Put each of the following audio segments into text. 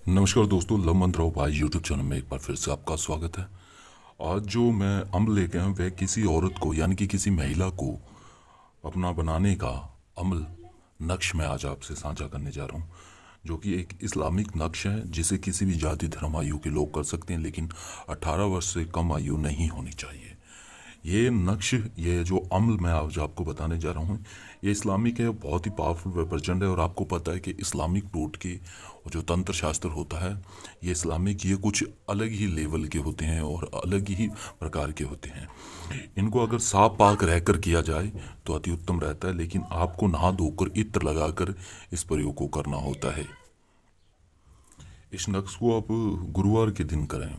नमस्कार दोस्तों, लव मंत्राओ भाई यूट्यूब चैनल में एक बार फिर से आपका स्वागत है। आज जो मैं अम्ल लेके आया हूँ वह किसी औरत को यानी कि किसी महिला को अपना बनाने का अमल नक्श मैं आज आपसे साझा करने जा रहा हूँ, जो कि एक इस्लामिक नक्श है जिसे किसी भी जाति धर्म आयु के लोग कर सकते हैं, लेकिन 18 वर्ष से कम आयु नहीं होनी चाहिए। ये नक्श, ये जो अम्ल मैं आज आपको बताने जा रहा हूँ, ये इस्लामिक है, बहुत ही पावरफुल व प्रचंड है। और आपको पता है कि इस्लामिक टोटके और जो तंत्र शास्त्र होता है, ये इस्लामिक, ये कुछ अलग ही लेवल के होते हैं और अलग ही प्रकार के होते हैं। इनको अगर साफ पाक रहकर किया जाए तो अति उत्तम रहता है, लेकिन आपको नहा धोकर इत्र लगाकर इस प्रयोग को करना होता है। इस नक्श को आप गुरुवार के दिन करें।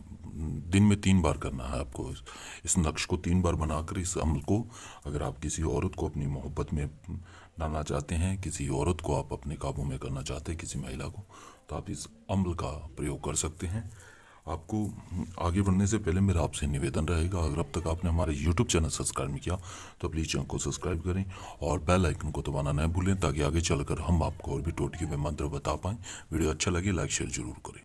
दिन में 3 बार करना है आपको। इस नक्श को 3 बार बनाकर इस अमल को, अगर आप किसी औरत को अपनी मोहब्बत में डालना चाहते हैं, किसी औरत को आप अपने काबू में करना चाहते हैं, किसी महिला को, तो आप इस अमल का प्रयोग कर सकते हैं। आपको आगे बढ़ने से पहले मेरा आपसे निवेदन रहेगा, अगर अब तक आपने हमारे YouTube चैनल सब्सक्राइब नहीं किया तो प्लीज़ चैनल को सब्सक्राइब करें और बेल आइकन को दबाना न भूलें, ताकि आगे चलकर हम आपको और भी टोटके में मंत्र बता पाएँ। वीडियो अच्छा लगे लाइक शेयर जरूर करें।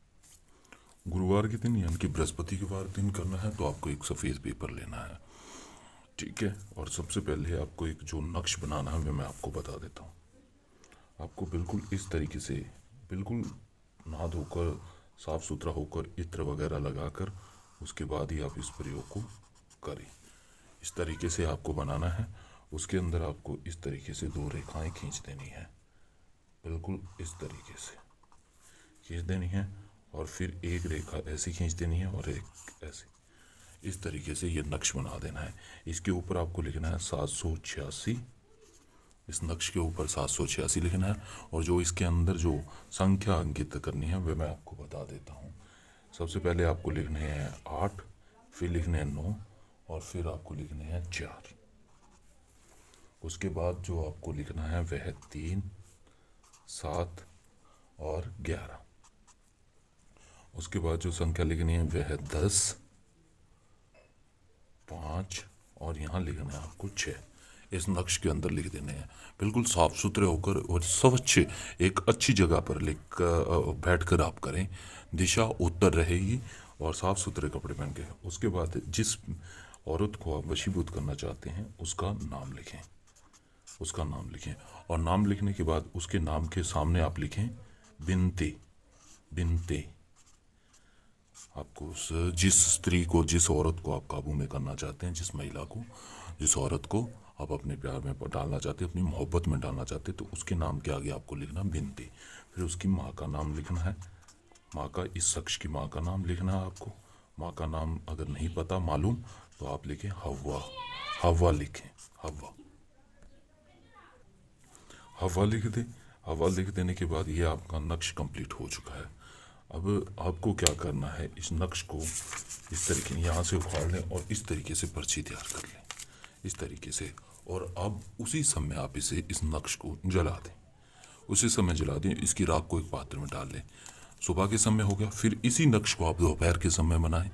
गुरुवार के दिन यानी कि बृहस्पति के वार दिन करना है, तो आपको एक सफ़ेद पेपर लेना है, ठीक है। और सबसे पहले आपको एक जो नक्श बनाना है मैं आपको बता देता हूँ। आपको बिल्कुल इस तरीके से, बिल्कुल नहा धोकर साफ सुथरा होकर इत्र वगैरह लगाकर उसके बाद ही आप इस प्रयोग को करें। इस तरीके से आपको बनाना है। उसके अंदर आपको इस तरीके से 2 रेखाएं खींच देनी है, बिल्कुल इस तरीके से खींच देनी है, और फिर एक रेखा ऐसी खींच देनी है और एक ऐसे, इस तरीके से ये नक्श बना देना है। इसके ऊपर आपको लिखना है 786। इस नक्श के ऊपर 786 लिखना है, और जो इसके अंदर जो संख्या अंकित करनी है वह मैं आपको बता देता हूँ। सबसे पहले आपको लिखने हैं 8, फिर लिखने हैं 9, और फिर आपको लिखने हैं 4। उसके बाद जो आपको लिखना है वह है 3, 7 और 11। उसके बाद जो संख्या लिखनी है वह है 10, 5, और यहाँ लिखना है आपको 6। इस नक्श के अंदर लिख देने हैं, बिल्कुल साफ सुथरे होकर और स्वच्छ एक अच्छी जगह पर लिख बैठ कर आप करें। दिशा उत्तर रहेगी और साफ सुथरे कपड़े पहन के। उसके बाद जिस औरत को आप वशीभूत करना चाहते हैं उसका नाम लिखें, उसका नाम लिखें, और नाम लिखने के बाद उसके नाम के सामने आप लिखें बिनते, बिनते। आपको जिस स्त्री को, जिस औरत को आप काबू में करना चाहते हैं, जिस महिला को, जिस औरत को आप अपने प्यार में डालना चाहते हैं, अपनी मोहब्बत में डालना चाहते हैं, तो उसके नाम के आगे आपको लिखना बिनती। फिर उसकी माँ का नाम लिखना है, माँ का, इस शख्स की माँ का नाम लिखना है आपको। माँ का नाम अगर नहीं पता मालूम तो आप लिखें हवा, हवा लिखें, हवा, हवा लिख दें। हवा लिख देने के बाद ये आपका नक्श कंप्लीट हो चुका है। अब आपको क्या करना है, इस नक्श को इस तरीके यहाँ से उखाड़ लें और इस तरीके से पर्ची तैयार कर लें, इस तरीके से। और अब उसी समय आप इसे, इस नक्श को जला दें, उसी समय जला दें। इसकी राख को एक पात्र में डाल लें। सुबह के समय हो गया, फिर इसी नक्श को आप दोपहर के समय बनाएं।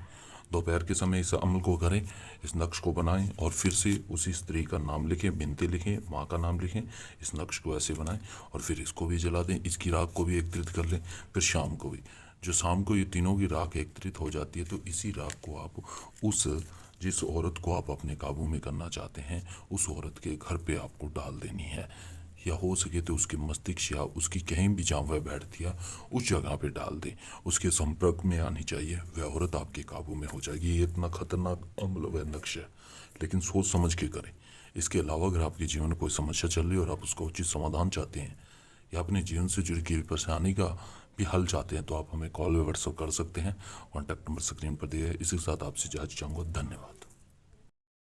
दोपहर के समय इस अमल को करें, इस नक्श को बनाएं, और फिर से उसी स्त्री का नाम लिखें, बिनते लिखें, माँ का नाम लिखें, इस नक्श को ऐसे बनाएं, और फिर इसको भी जला दें। इसकी राख को भी एकत्रित कर लें। फिर शाम को भी, जो शाम को ये तीनों की राख एकत्रित हो जाती है, तो इसी राख को आप उस, जिस औरत को आप अपने काबू में करना चाहते हैं, उस औरत के घर पे आपको डाल देनी है, या हो सके तो उसके मस्तिष्क या उसकी कहीं भी जहाँ वह बैठती है उस जगह पे डाल दें। उसके संपर्क में आनी चाहिए, वह औरत आपके काबू में हो जाएगी। ये इतना खतरनाक अमल व नक्श है, लेकिन सोच समझ के करें। इसके अलावा अगर आपके जीवन में कोई समस्या चल रही है और आप उसका उचित समाधान चाहते हैं, या अपने जीवन से जुड़ी किसी परेशानी का भी हल चाहते हैं, तो आप हमें कॉल व व्हाट्सअप कर सकते हैं। कॉन्टैक्ट नंबर स्क्रीन पर दिए है। इसी के साथ आपसे इजाज़त चाहूँगा। धन्यवाद।